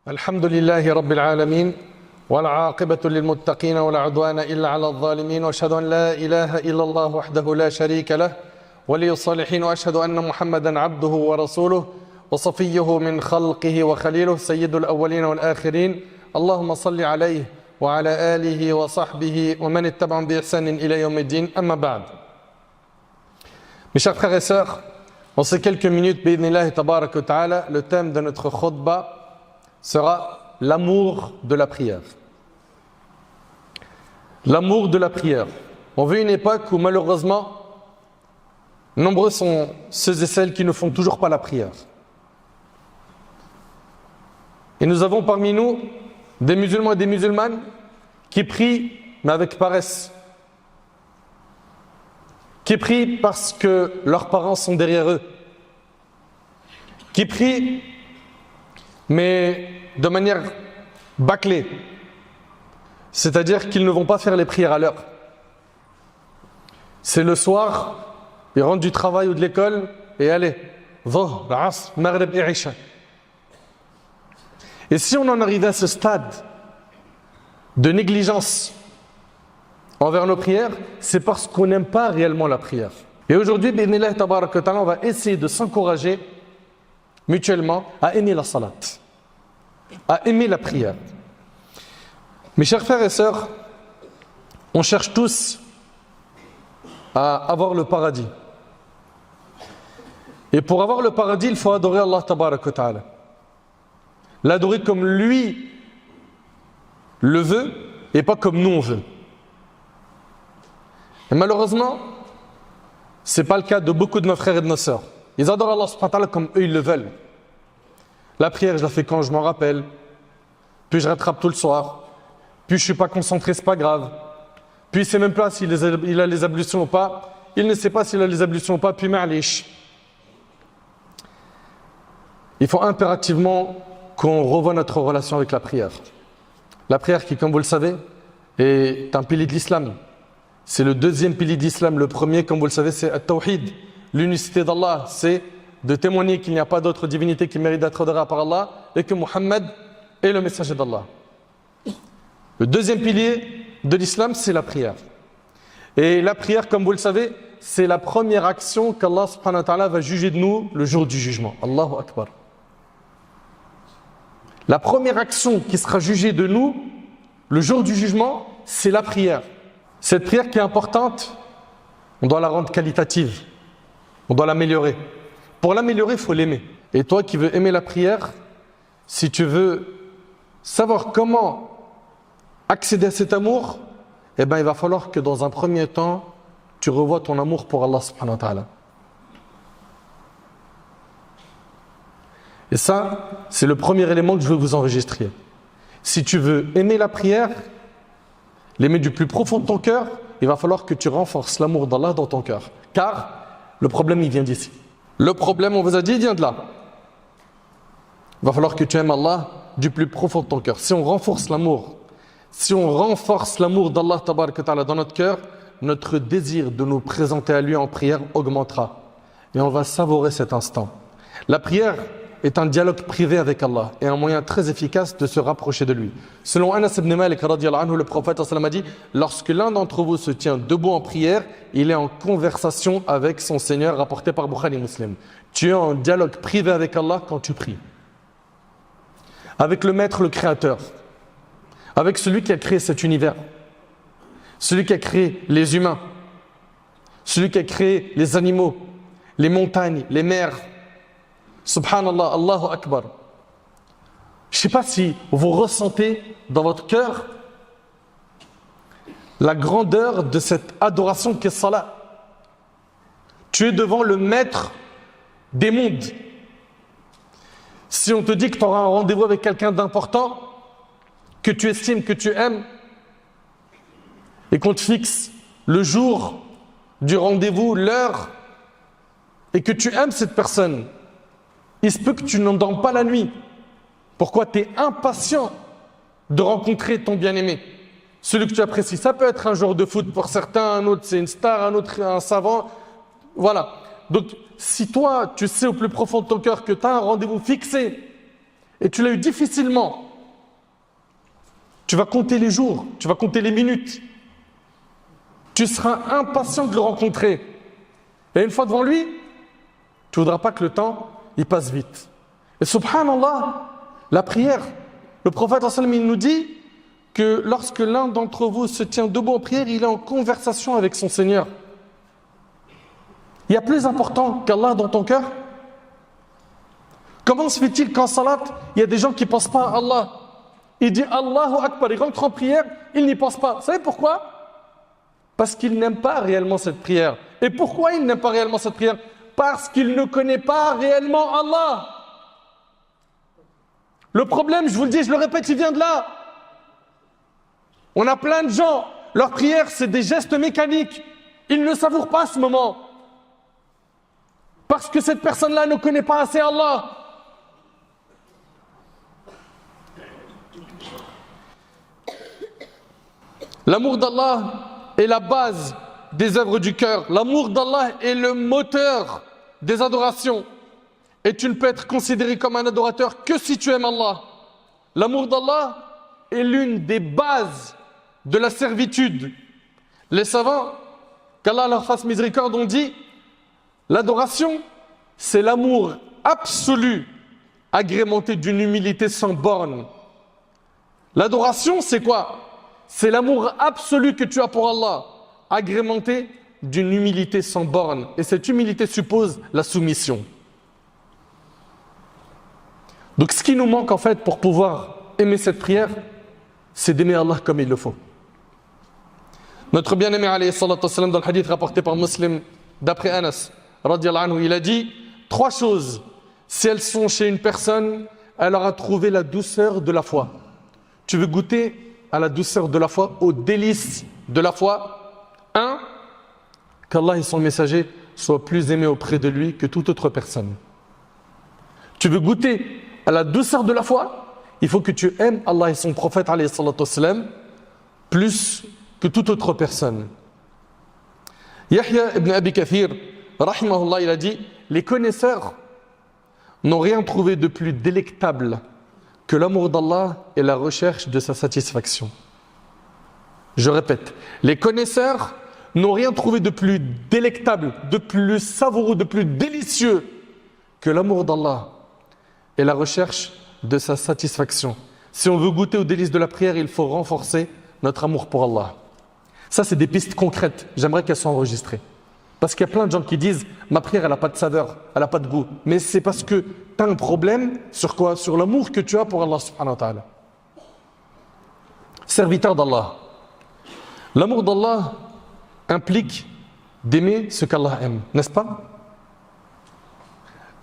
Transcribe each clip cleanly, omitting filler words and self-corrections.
الحمد لله رب العالمين والعاقبة للمتقين ولا عدوان إلا على الظالمين وأشهد أن لا إله إلا الله وحده لا شريك له ولي الصالحين وأشهد أن محمدا عبده ورسوله وصفيه من خلقه وخليله سيد الأولين والآخرين اللهم صل عليه وعلى آله وصحبه ومن اتبعهم بإحسان إلى يوم الدين أما بعد. Mes chers frères et sœurs, en ces quelques minutes, bi'idhnillahi tabarak wa ta'ala, le thème de notre khutbah sera l'amour de la prière. L'amour de la prière. On vit une époque où malheureusement, nombreux sont ceux et celles qui ne font toujours pas la prière. Et nous avons parmi nous des musulmans et des musulmanes qui prient, mais avec paresse. Qui prient parce que leurs parents sont derrière eux. Qui prient, mais de manière bâclée. C'est-à-dire qu'ils ne vont pas faire les prières à l'heure. C'est le soir, ils rentrent du travail ou de l'école, et allez, Dhuhr, Asr, Maghrib et Isha. Et si on en arrivait à ce stade de négligence envers nos prières, c'est parce qu'on n'aime pas réellement la prière. Et aujourd'hui, bi'idhnillahi tabarak wa ta'ala, on va essayer de s'encourager mutuellement à aimer la salat, à aimer la prière. Mes chers frères et sœurs, on cherche tous à avoir le paradis. Et pour avoir le paradis, il faut adorer Allah tabarak wa ta'ala. L'adorer comme lui le veut et pas comme nous on veut. Et malheureusement, ce n'est pas le cas de beaucoup de nos frères et de nos sœurs. Ils adorent Allah subhanahu wa ta'ala comme eux ils le veulent. La prière, je la fais quand je m'en rappelle. Puis je rattrape tout le soir. Puis je ne suis pas concentré, c'est pas grave. Puis il ne sait même pas s'il a les ablutions ou pas. Il ne sait pas s'il a les ablutions ou pas. Puis ma'alish. Il faut impérativement qu'on revoie notre relation avec la prière. La prière qui, comme vous le savez, est un pilier de l'islam. C'est le deuxième pilier d'islam. Le premier, comme vous le savez, c'est At-Tawhid, l'unicité d'Allah. C'est de témoigner qu'il n'y a pas d'autre divinité qui mérite d'être adorée par Allah et que Muhammad est le messager d'Allah. Le deuxième pilier de l'islam, c'est la prière. Et la prière, comme vous le savez, c'est la première action qu'Allah subhanahu wa ta'ala va juger de nous le jour du jugement. Allahu Akbar. La première action qui sera jugée de nous le jour du jugement, c'est la prière. Cette prière qui est importante, on doit la rendre qualitative. On doit l'améliorer. Pour l'améliorer, il faut l'aimer. Et toi qui veux aimer la prière, si tu veux savoir comment accéder à cet amour, eh bien, il va falloir que dans un premier temps, tu revoies ton amour pour Allah subhanahu wa ta'ala. Et ça, c'est le premier élément que je veux vous enregistrer. Si tu veux aimer la prière, l'aimer du plus profond de ton cœur, il va falloir que tu renforces l'amour d'Allah dans ton cœur. Car le problème, il vient d'ici. Le problème, on vous a dit, il vient de là. Il va falloir que tu aimes Allah du plus profond de ton cœur. Si on renforce l'amour, si on renforce l'amour d'Allah tabaraka wa ta'ala dans notre cœur, notre désir de nous présenter à lui en prière augmentera. Et on va savourer cet instant. La prière est un dialogue privé avec Allah et un moyen très efficace de se rapprocher de lui. Selon Anas ibn Malik radiyallahu anhu, le prophète a dit: lorsque l'un d'entre vous se tient debout en prière, il est en conversation avec son Seigneur, rapporté par Bukhari Muslim. Tu es en dialogue privé avec Allah quand tu pries. Avec le Maître, le Créateur. Avec celui qui a créé cet univers. Celui qui a créé les humains. Celui qui a créé les animaux, les montagnes, les mers. Subhanallah, Allahu Akbar. Je ne sais pas si vous ressentez dans votre cœur la grandeur de cette adoration qu'est Salah. Tu es devant le maître des mondes. Si on te dit que tu auras un rendez-vous avec quelqu'un d'important, que tu estimes, que tu aimes, et qu'on te fixe le jour du rendez-vous, l'heure, et que tu aimes cette personne, il se peut que tu n'endormes pas la nuit. Pourquoi? Tu es impatient de rencontrer ton bien-aimé, celui que tu apprécies. Ça peut être un joueur de foot pour certains, un autre c'est une star, un autre un savant. Voilà. Donc si toi tu sais au plus profond de ton cœur que tu as un rendez-vous fixé et tu l'as eu difficilement, tu vas compter les jours, tu vas compter les minutes. Tu seras impatient de le rencontrer. Et une fois devant lui, tu ne voudras pas que le temps il passe vite. Et subhanallah, la prière, le prophète il nous dit que lorsque l'un d'entre vous se tient debout en prière, il est en conversation avec son Seigneur. Il y a plus important qu'Allah dans ton cœur? Comment se fait-il qu'en salat, il y a des gens qui ne pensent pas à Allah? Il dit Allahu Akbar, il rentre en prière, il n'y pense pas. Vous savez pourquoi? Parce qu'il n'aime pas réellement cette prière. Et pourquoi il n'aime pas réellement cette prière? Parce qu'il ne connaît pas réellement Allah. Le problème, je vous le dis, je le répète, il vient de là. On a plein de gens, leur prière, c'est des gestes mécaniques. Ils ne savourent pas ce moment. Parce que cette personne-là ne connaît pas assez Allah. L'amour d'Allah est la base des œuvres du cœur. L'amour d'Allah est le moteur des adorations. Et tu ne peux être considéré comme un adorateur que si tu aimes Allah. L'amour d'Allah est l'une des bases de la servitude. Les savants, qu'Allah leur fasse miséricorde, ont dit l'adoration, c'est l'amour absolu, agrémenté d'une humilité sans borne. L'adoration, c'est quoi? C'est l'amour absolu que tu as pour Allah, agrémenté d'une humilité sans borne. Et cette humilité suppose la soumission. Donc ce qui nous manque en fait pour pouvoir aimer cette prière, c'est d'aimer Allah comme il le faut. Notre bien-aimé alayhi salatu wassalam, dans le hadith rapporté par Muslim d'après Anas radiyallahu anhu, il a dit 3 choses, si elles sont chez une personne, elle aura trouvé la douceur de la foi. Tu veux goûter à la douceur de la foi, aux délices de la foi? 1, qu'Allah et son messager soient plus aimés auprès de lui que toute autre personne. Tu veux goûter à la douceur de la foi? Il faut que tu aimes Allah et son prophète alayhi salatu wassalam plus que toute autre personne. Yahya ibn Abi Kathir, rahimahullah, il a dit les connaisseurs n'ont rien trouvé de plus délectable que l'amour d'Allah et la recherche de sa satisfaction. Je répète, les connaisseurs n'ont rien trouvé de plus délectable, de plus savoureux, de plus délicieux que l'amour d'Allah et la recherche de sa satisfaction. Si on veut goûter aux délices de la prière, il faut renforcer notre amour pour Allah. Ça, c'est des pistes concrètes. J'aimerais qu'elles soient enregistrées. Parce qu'il y a plein de gens qui disent « ma prière, elle n'a pas de saveur, elle n'a pas de goût ». Mais c'est parce que tu as un problème sur quoi? Sur l'amour que tu as pour Allah subhanahu wa ta'ala. Serviteur d'Allah. L'amour d'Allah implique d'aimer ce qu'Allah aime, n'est-ce pas?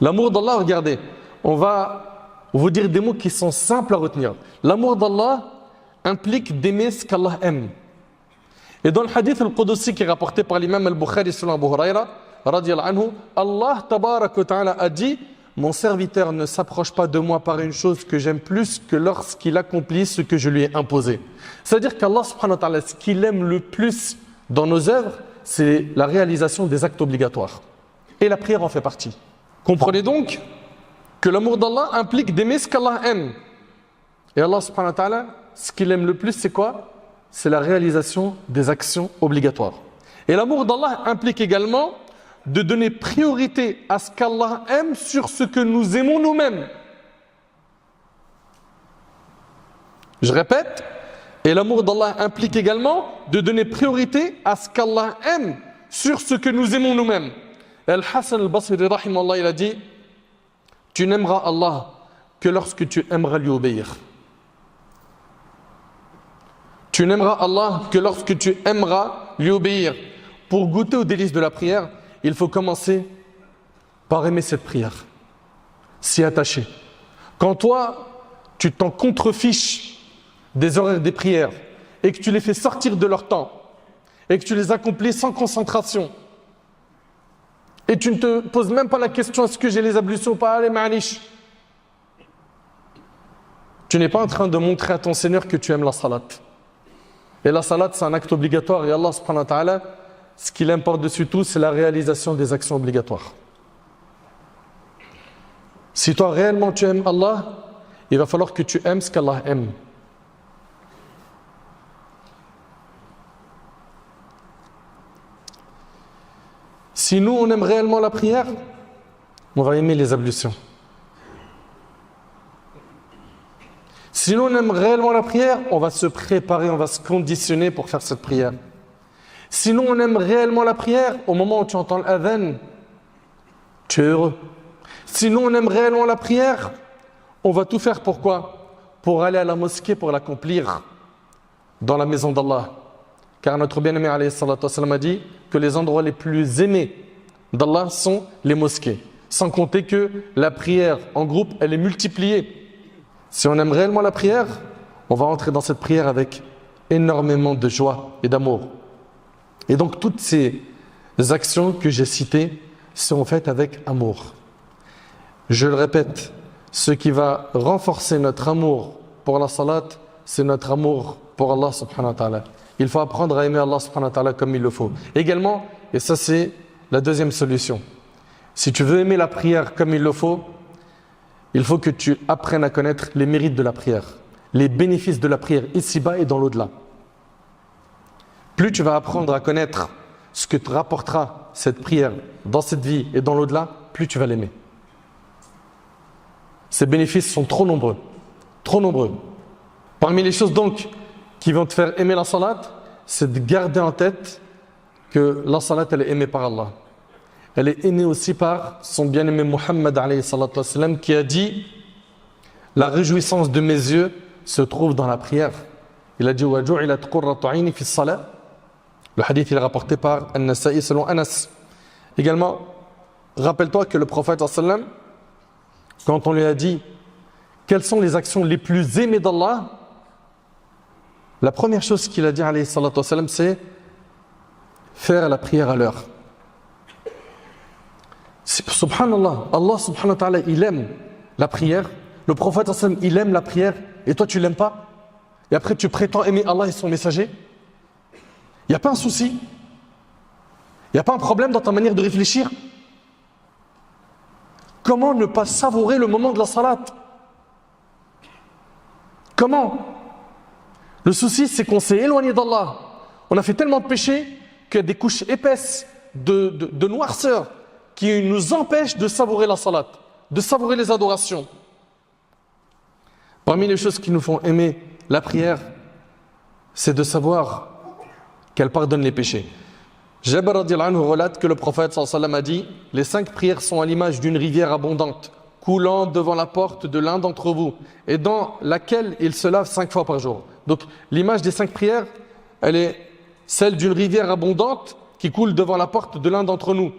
L'amour d'Allah, regardez, on va vous dire des mots qui sont simples à retenir. L'amour d'Allah implique d'aimer ce qu'Allah aime. Et dans le hadith al-Qudsi qui est rapporté par l'imam al-Bukhari selon Abu Huraira, radiyallahu anhu, Allah tabarak wa ta'ala a dit « Mon serviteur ne s'approche pas de moi par une chose que j'aime plus que lorsqu'il accomplit ce que je lui ai imposé. » C'est-à-dire qu'Allah subhanahu wa ta'ala, ce qu'il aime le plus dans nos œuvres, c'est la réalisation des actes obligatoires. Et la prière en fait partie. Comprenez donc que l'amour d'Allah implique d'aimer ce qu'Allah aime. Et Allah subhanahu wa ta'ala, ce qu'il aime le plus, c'est quoi? C'est la réalisation des actions obligatoires. Et l'amour d'Allah implique également de donner priorité à ce qu'Allah aime sur ce que nous aimons nous-mêmes. Je répète, et l'amour d'Allah implique également de donner priorité à ce qu'Allah aime sur ce que nous aimons nous-mêmes. Al-Hassan al-Basri, rahimahullah, il a dit « Tu n'aimeras Allah que lorsque tu aimeras lui obéir. » Tu n'aimeras Allah que lorsque tu aimeras lui obéir. Pour goûter aux délices de la prière, il faut commencer par aimer cette prière, s'y attacher. Quand toi, tu t'en contrefiches des horaires des prières et que tu les fais sortir de leur temps et que tu les accomplis sans concentration et tu ne te poses même pas la question est-ce que j'ai les ablutions ou pas, allez ma'anish, tu n'es pas en train de montrer à ton Seigneur que tu aimes la salat. Et la salat, c'est un acte obligatoire. Et Allah subhanahu wa ta'ala, ce qu'il aime par-dessus tout, c'est la réalisation des actions obligatoires. Si toi réellement tu aimes Allah, il va falloir que tu aimes ce qu'Allah aime. Si nous, on aime réellement la prière, on va aimer les ablutions. Si nous, on aime réellement la prière, on va se préparer, on va se conditionner pour faire cette prière. Si nous, on aime réellement la prière, au moment où tu entends l'adhan, tu es heureux. Si nous, on aime réellement la prière, on va tout faire pour quoi? Pour aller à la mosquée, pour l'accomplir dans la maison d'Allah. Car notre bien-aimé alayhi salatu wassalam a dit que les endroits les plus aimés d'Allah sont les mosquées. Sans compter que la prière en groupe, elle est multipliée. Si on aime réellement la prière, on va entrer dans cette prière avec énormément de joie et d'amour. Et donc toutes ces actions que j'ai citées seront faites avec amour. Je le répète, ce qui va renforcer notre amour pour la salat, c'est notre amour pour Allah subhanahu wa ta'ala. Il faut apprendre à aimer Allah subhanahu wa ta'ala comme il le faut. Également, et ça c'est la deuxième solution, si tu veux aimer la prière comme il le faut, il faut que tu apprennes à connaître les mérites de la prière, les bénéfices de la prière ici-bas et dans l'au-delà. Plus tu vas apprendre à connaître ce que te rapportera cette prière dans cette vie et dans l'au-delà, plus tu vas l'aimer. Ces bénéfices sont trop nombreux, trop nombreux. Parmi les choses donc qui vont te faire aimer la salat, c'est de garder en tête que la salat elle est aimée par Allah. Elle est aimée aussi par son bien-aimé Muhammad alayhi salatu wassalam qui a dit « La réjouissance de mes yeux se trouve dans la prière ». Il a dit « Wa ju'ilat qurratu 'ayni fi s-salat ». Le hadith il est rapporté par An-Nasa'i selon Anas. Également, rappelle-toi que le prophète sallallahu alayhi wa sallam, quand on lui a dit « Quelles sont les actions les plus aimées d'Allah ?» La première chose qu'il a dit alayhi salatu wassalam, c'est faire la prière à l'heure. Subhanallah, Allah subhanahu wa ta'ala, il aime la prière. Le prophète sallam, il aime la prière et toi tu l'aimes pas. Et après tu prétends aimer Allah et son messager. Il n'y a pas un souci. Il n'y a pas un problème dans ta manière de réfléchir. Comment ne pas savourer le moment de la salat? Comment? Le souci c'est qu'on s'est éloigné d'Allah. On a fait tellement de péchés qu'il y a des couches épaisses de noirceur qui nous empêchent de savourer la salat, de savourer les adorations. Parmi les choses qui nous font aimer la prière, c'est de savoir qu'elle pardonne les péchés. Jabir radiyallahu anhu relate que le prophète sallallahu alayhi wa sallam a dit « Les 5 prières sont à l'image d'une rivière abondante, coulant devant la porte de l'un d'entre vous, et dans laquelle il se lave 5 fois par jour. » Donc l'image des 5 prières, elle est celle d'une rivière abondante qui coule devant la porte de l'un d'entre nous.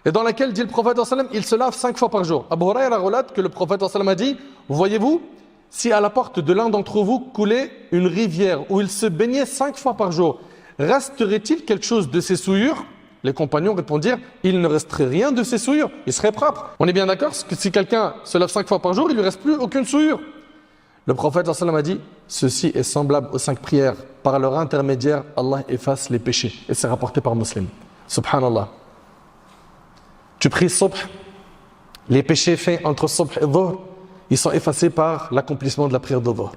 Et dans laquelle, dit le prophète sallallahu alayhi wa sallam, il se lave 5 fois par jour. Abu Hurayra relate que le prophète sallallahu alayhi wa sallam a dit, voyez-vous, si à la porte de l'un d'entre vous coulait une rivière où il se baignait 5 fois par jour, resterait-il quelque chose de ses souillures? Les compagnons répondirent, il ne resterait rien de ses souillures, il serait propre. On est bien d'accord que si quelqu'un se lave 5 fois par jour, il ne lui reste plus aucune souillure. Le prophète sallallahu alayhi wa sallam a dit, ceci est semblable aux 5 prières. Par leur intermédiaire, Allah efface les péchés. Et c'est rapporté par Muslim. Subhanallah. Tu pries subh, les péchés faits entre subh et dhuhr, ils sont effacés par l'accomplissement de la prière de dhuhr.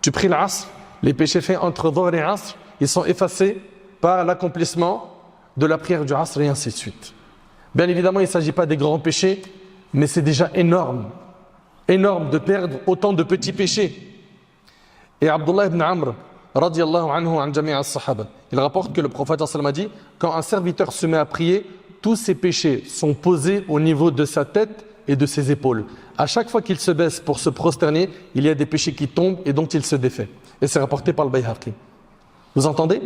Tu pries l'asr, les péchés faits entre dhuhr et asr, ils sont effacés par l'accomplissement de la prière du asr et ainsi de suite. Bien évidemment, il ne s'agit pas des grands péchés, mais c'est déjà énorme. Énorme de perdre autant de petits péchés. Et Abdullah ibn Amr, radiyallahu anhu an jami'a as-sahaba, il rapporte que le prophète sallallahu alayhi wa sallam a dit, quand un serviteur se met à prier, tous ses péchés sont posés au niveau de sa tête et de ses épaules. À chaque fois qu'il se baisse pour se prosterner, il y a des péchés qui tombent et dont il se défait. Et c'est rapporté par le Bayhaqi. Vous entendez?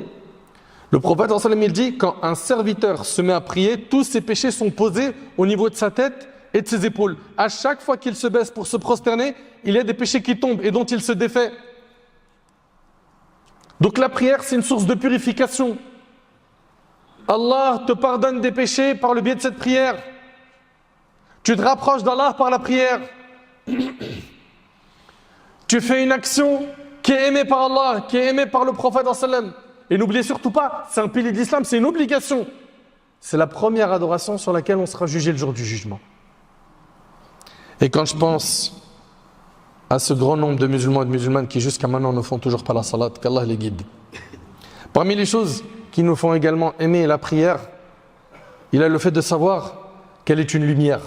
Le prophète sallallahu alayhi wa sallam, il dit, quand un serviteur se met à prier, tous ses péchés sont posés au niveau de sa tête et de ses épaules. À chaque fois qu'il se baisse pour se prosterner, il y a des péchés qui tombent et dont il se défait. Donc la prière, c'est une source de purification. Allah te pardonne des péchés par le biais de cette prière. Tu te rapproches d'Allah par la prière. Tu fais une action qui est aimée par Allah, qui est aimée par le prophète sallallahu alayhi wa sallam. Et n'oubliez surtout pas, c'est un pilier de l'islam, c'est une obligation. C'est la première adoration sur laquelle on sera jugé le jour du jugement. Et quand je pense à ce grand nombre de musulmans et de musulmanes qui jusqu'à maintenant ne font toujours pas la salat, qu'Allah les guide. Parmi les choses qui nous font également aimer la prière, il y a le fait de savoir qu'elle est une lumière.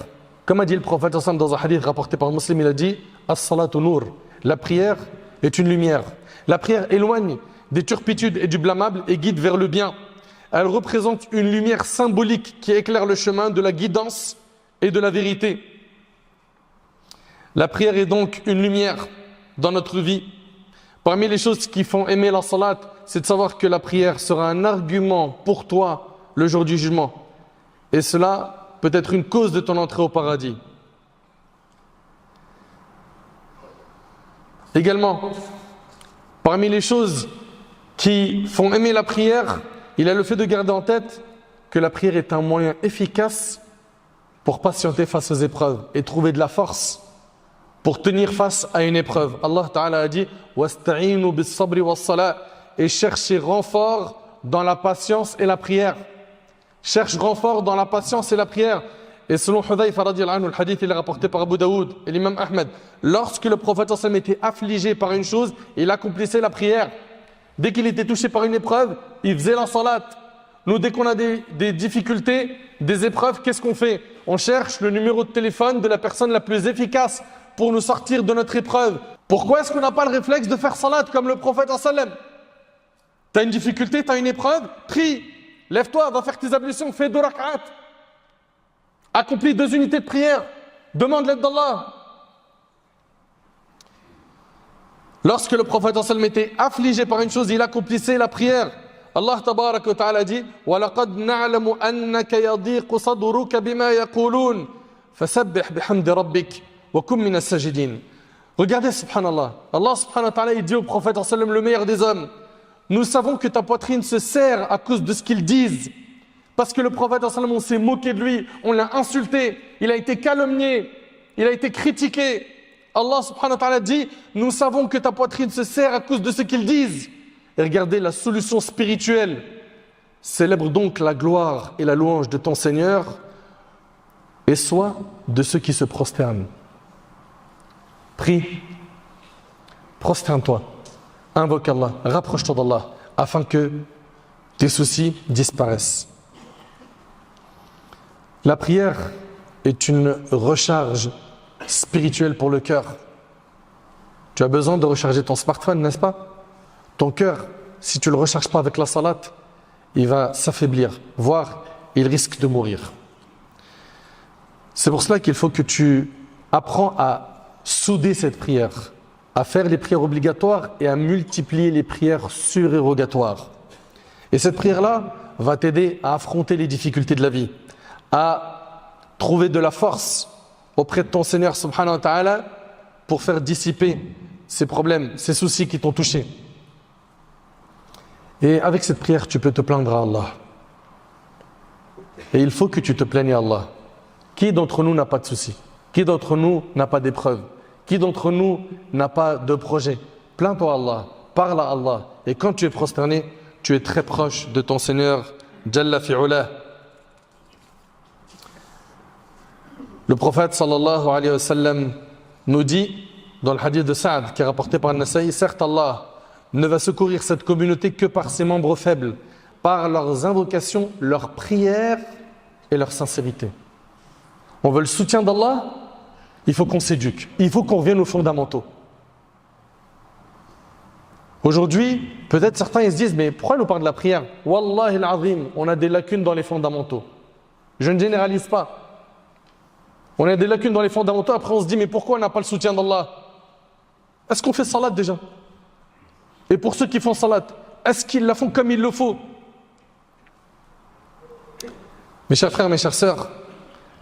Comme a dit le prophète dans un hadith rapporté par Muslim, il a dit « As-salatu nur » la prière est une lumière. La prière éloigne des turpitudes et du blâmable et guide vers le bien. Elle représente une lumière symbolique qui éclaire le chemin de la guidance et de la vérité. La prière est donc une lumière dans notre vie. Parmi les choses qui font aimer la salat, c'est de savoir que la prière sera un argument pour toi le jour du jugement. Et cela peut être une cause de ton entrée au paradis. Également, parmi les choses qui font aimer la prière, il y a le fait de garder en tête que la prière est un moyen efficace pour patienter face aux épreuves et trouver de la force pour tenir face à une épreuve. Allah Ta'ala a dit « Wasta'inu bis-sabri was-salat » et cherchez renfort dans la patience et la prière. Cherche renfort dans la patience et la prière. Et selon Hudayfa radiyallahu anhu, le hadith il est rapporté par Abu Daoud et l'imam Ahmed, lorsque le prophète sallallahu alayhi wa sallam était affligé par une chose, il accomplissait la prière. Dès qu'il était touché par une épreuve, il faisait la salat. Nous, dès qu'on a des difficultés, des épreuves, qu'est-ce qu'on fait? On cherche le numéro de téléphone de la personne la plus efficace pour nous sortir de notre épreuve. Pourquoi est-ce qu'on n'a pas le réflexe de faire salat comme le prophète sallallahu alayhi wa sallam? Tu as une difficulté, tu as une épreuve, prie, lève-toi, va faire tes ablutions, fais 2 rak'at. Accomplis 2 unités de prière, demande l'aide d'Allah. Lorsque le prophète sallallahu alayhi wa sallam était affligé par une chose, il accomplissait la prière. Allah tabaraka wa ta'ala dit « وَلَقَدْ نَعْلَمُ أَنَّكَ يَضِيقُ صَدْرُكَ بِمَا يَقُولُونَ فَسَبِّحْ بِحَمْدِ رَبِّكَ وَكُن مِّنَ السَّاجِدِينَ » Regardez, subhanallah. Allah subhanahu wa ta'ala, il dit au prophète sallallahu alayhi wa sallam, le meilleur des hommes, nous savons que ta poitrine se serre à cause de ce qu'ils disent. Parce que le prophète sallallahu alayhi wa sallam, on s'est moqué de lui, on l'a insulté, il a été calomnié, il a été critiqué. Allah subhanahu wa ta'ala dit, nous savons que ta poitrine se serre à cause de ce qu'ils disent. Et regardez la solution spirituelle. Célèbre donc la gloire et la louange de ton Seigneur et sois de ceux qui se prosternent. Prie, prosterne-toi, invoque Allah, rapproche-toi d'Allah afin que tes soucis disparaissent. La prière est une recharge spirituelle pour le cœur. Tu as besoin de recharger ton smartphone, n'est-ce pas? Ton cœur, si tu ne le recharges pas avec la salat, il va s'affaiblir, voire il risque de mourir. C'est pour cela qu'il faut que tu apprends à souder cette prière, à faire les prières obligatoires et à multiplier les prières surérogatoires. Et cette prière-là va t'aider à affronter les difficultés de la vie, à trouver de la force auprès de ton Seigneur subhanahu wa ta'ala pour faire dissiper ces problèmes, ces soucis qui t'ont touché. Et avec cette prière, tu peux te plaindre à Allah. Et il faut que tu te plaignes à Allah. Qui d'entre nous n'a pas de soucis? Qui d'entre nous n'a pas d'épreuves? Qui d'entre nous n'a pas de projet? Plains-toi à Allah, parle à Allah. Et quand tu es prosterné, tu es très proche de ton Seigneur, Jalla fi'ulah. Le prophète sallallahu alayhi wa sallam nous dit, dans le hadith de Sa'd, qui est rapporté par Nasaï, certes Allah ne va secourir cette communauté que par ses membres faibles, par leurs invocations, leurs prières et leur sincérité. On veut le soutien d'Allah, il faut qu'on s'éduque, il faut qu'on revienne aux fondamentaux. Aujourd'hui, peut-être certains ils se disent, mais pourquoi nous parle de la prière? Wallahi al-azim, on a des lacunes dans les fondamentaux. Je ne généralise pas. On a des lacunes dans les fondamentaux, après on se dit, mais pourquoi on n'a pas le soutien d'Allah? Est-ce qu'on fait salat déjà? Et pour ceux qui font salat, est-ce qu'ils la font comme il le faut? Mes chers frères, mes chères sœurs,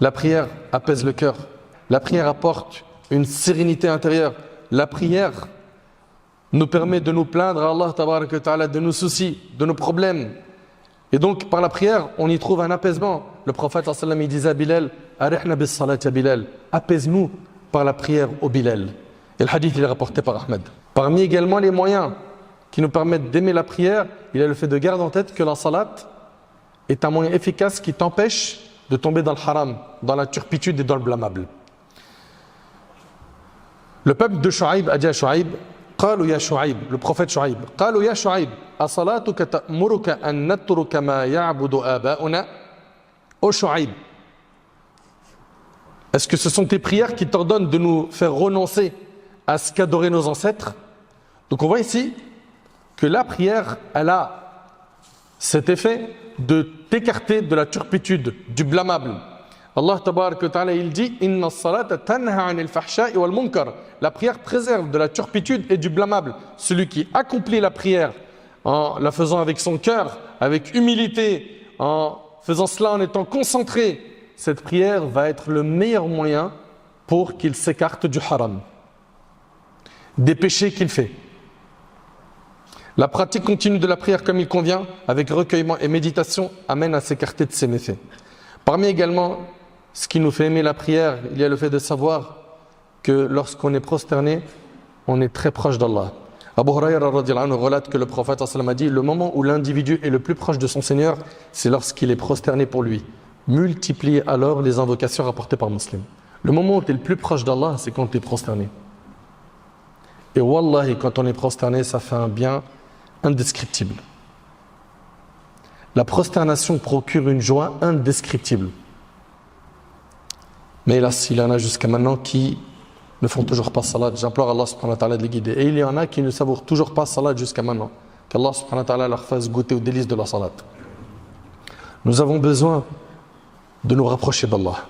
la prière apaise le cœur. La prière apporte une sérénité intérieure. La prière nous permet de nous plaindre à Allah tabaraka wa ta'ala de nos soucis, de nos problèmes. Et donc par la prière, on y trouve un apaisement. Le prophète sallallahu alayhi wa sallam il disait à Bilal, Arihna bis salat ya Bilal, apaise-nous par la prière au Bilal. Et le hadith il est rapporté par Ahmed. Parmi également les moyens qui nous permettent d'aimer la prière, il y a le fait de garder en tête que la salat est un moyen efficace qui t'empêche de tomber dans le haram, dans la turpitude et dans le blâmable. Le peuple de Shu'aib a dit à Shu'aib, قالوا يا شعيب, le prophète Shu'aib, قالوا يا شعيب أصلاتك تأمرك أن نترك ما يعبد آباؤنا. Ô Shu'aib, est-ce que ce sont tes prières qui t'ordonnent de nous faire renoncer à ce qu'adoraient nos ancêtres? Donc on voit ici que la prière, elle a cet effet de t'écarter de la turpitude, du blâmable. Allah tabarak wa ta'ala, il dit Inna as-salata tanha 'anil fahsha'i wal munkar. La prière préserve de la turpitude et du blâmable. Celui qui accomplit la prière en la faisant avec son cœur, avec humilité, en faisant cela en étant concentré, cette prière va être le meilleur moyen pour qu'il s'écarte du haram, des péchés qu'il fait. La pratique continue de la prière comme il convient, avec recueillement et méditation, amène à s'écarter de ses méfaits. Parmi également ce qui nous fait aimer la prière, il y a le fait de savoir que lorsqu'on est prosterné, on est très proche d'Allah. Abu Hurayra radhiyallahu anhu relate que le prophète sallallahu alayhi wa sallam a dit: le moment où l'individu est le plus proche de son Seigneur, c'est lorsqu'il est prosterné pour lui. Multipliez alors les invocations rapportées par Muslim. Le moment où tu es le plus proche d'Allah, c'est quand tu es prosterné. Et wallahi, quand on est prosterné, ça fait un bien indescriptible. La prosternation procure une joie indescriptible. Mais hélas, il y en a jusqu'à maintenant qui ne font toujours pas salat. J'implore Allah subhanahu wa ta'ala de les guider. Et il y en a qui ne savourent toujours pas salat jusqu'à maintenant. Qu'Allah subhanahu wa ta'ala leur fasse goûter aux délices de la salat. Nous avons besoin de nous rapprocher d'Allah.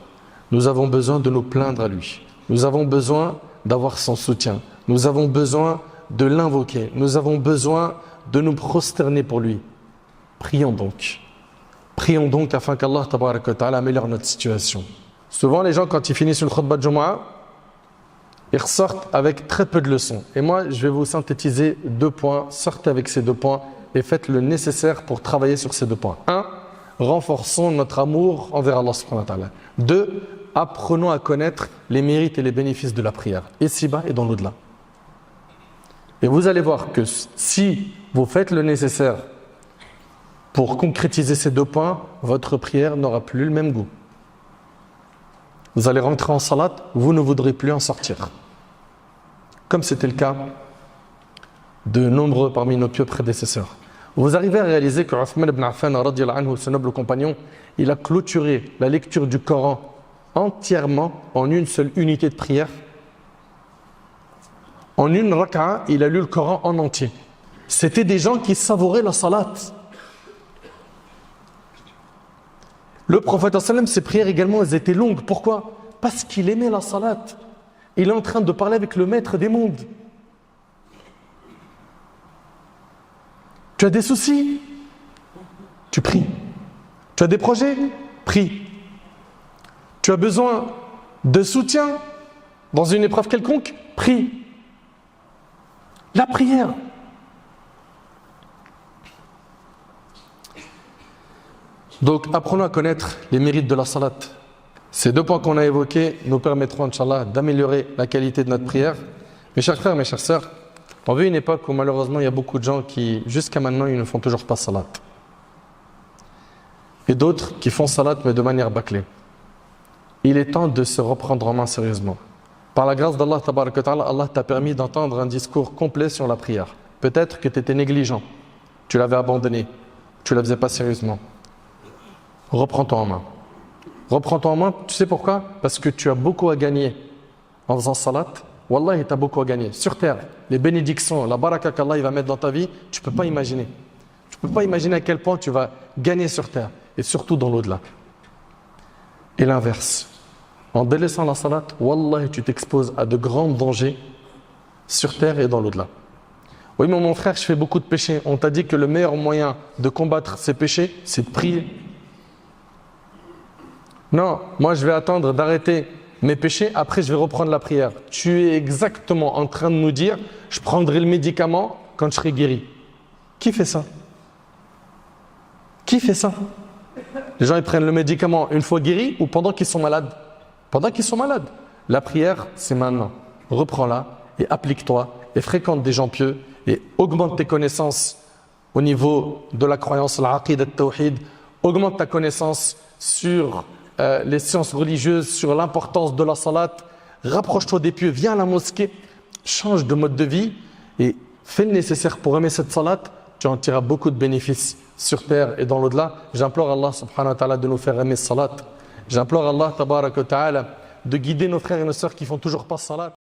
Nous avons besoin de nous plaindre à lui. Nous avons besoin d'avoir son soutien. Nous avons besoin de l'invoquer. Nous avons besoin de nous prosterner pour lui. Prions donc. Prions donc afin qu'Allah tabaraka wa ta'ala améliore notre situation. Souvent, les gens, quand ils finissent une khutbah de Jumu'ah, ils ressortent avec très peu de leçons. Et moi, je vais vous synthétiser 2 points. Sortez avec ces 2 points et faites le nécessaire pour travailler sur ces 2 points. 1. Renforçons notre amour envers Allah subhanahu wa ta'ala. 2. Apprenons à connaître les mérites et les bénéfices de la prière, ici-bas et dans l'au-delà. Et vous allez voir que si vous faites le nécessaire pour concrétiser ces 2 points, votre prière n'aura plus le même goût. Vous allez rentrer en salat, vous ne voudrez plus en sortir. Comme c'était le cas de nombreux parmi nos pieux prédécesseurs. Vous arrivez à réaliser que Uthman ibn Affan, radiyallahu anhu, ce noble compagnon, il a clôturé la lecture du Coran entièrement en une seule unité de prière. En une raka'a, il a lu le Coran en entier. C'était des gens qui savouraient la salat. Le prophète sallam, ses prières également, elles étaient longues. Pourquoi? Parce qu'il aimait la salat. Il est en train de parler avec le maître des mondes. Tu as des soucis? Tu pries. Tu as des projets? Prie. Tu as besoin de soutien dans une épreuve quelconque? Prie. La prière. Donc, apprenons à connaître les mérites de la salat. Ces 2 points qu'on a évoqués nous permettront, Inch'Allah, d'améliorer la qualité de notre prière. Mes chers frères, mes chères sœurs, on vit une époque où malheureusement il y a beaucoup de gens qui, jusqu'à maintenant, ils ne font toujours pas salat. Et d'autres qui font salat mais de manière bâclée. Il est temps de se reprendre en main sérieusement. Par la grâce d'Allah, Allah t'a permis d'entendre un discours complet sur la prière. Peut-être que tu étais négligent, tu l'avais abandonné, tu ne la faisais pas sérieusement. Reprends-toi en main. Reprends-toi en main, tu sais pourquoi? Parce que tu as beaucoup à gagner en faisant salat. Wallah, tu as beaucoup à gagner. Sur terre, les bénédictions, la baraka qu'Allah va mettre dans ta vie, tu ne peux pas imaginer. Tu ne peux pas imaginer à quel point tu vas gagner sur terre et surtout dans l'au-delà. Et l'inverse. En délaissant la salat, wallah, tu t'exposes à de grands dangers sur terre et dans l'au-delà. Oui, mais mon frère, je fais beaucoup de péchés. On t'a dit que le meilleur moyen de combattre ces péchés, c'est de prier. Non, moi je vais attendre d'arrêter mes péchés, après je vais reprendre la prière. Tu es exactement en train de nous dire, je prendrai le médicament quand je serai guéri. Qui fait ça? Qui fait ça? Les gens ils prennent le médicament une fois guéris ou pendant qu'ils sont malades? Pendant qu'ils sont malades. La prière, c'est maintenant. Reprends-la et applique-toi et fréquente des gens pieux et augmente tes connaissances au niveau de la croyance, l'aqid al-tawhid, augmente ta connaissance sur les sciences religieuses, sur l'importance de la salat, rapproche-toi des pieux, viens à la mosquée, change de mode de vie et fais le nécessaire pour aimer cette salat, tu en tireras beaucoup de bénéfices sur terre et dans l'au-delà. J'implore Allah subhanahu wa ta'ala de nous faire aimer salat. J'implore Allah tabaraka wa ta'ala de guider nos frères et nos sœurs qui font toujours pas salat.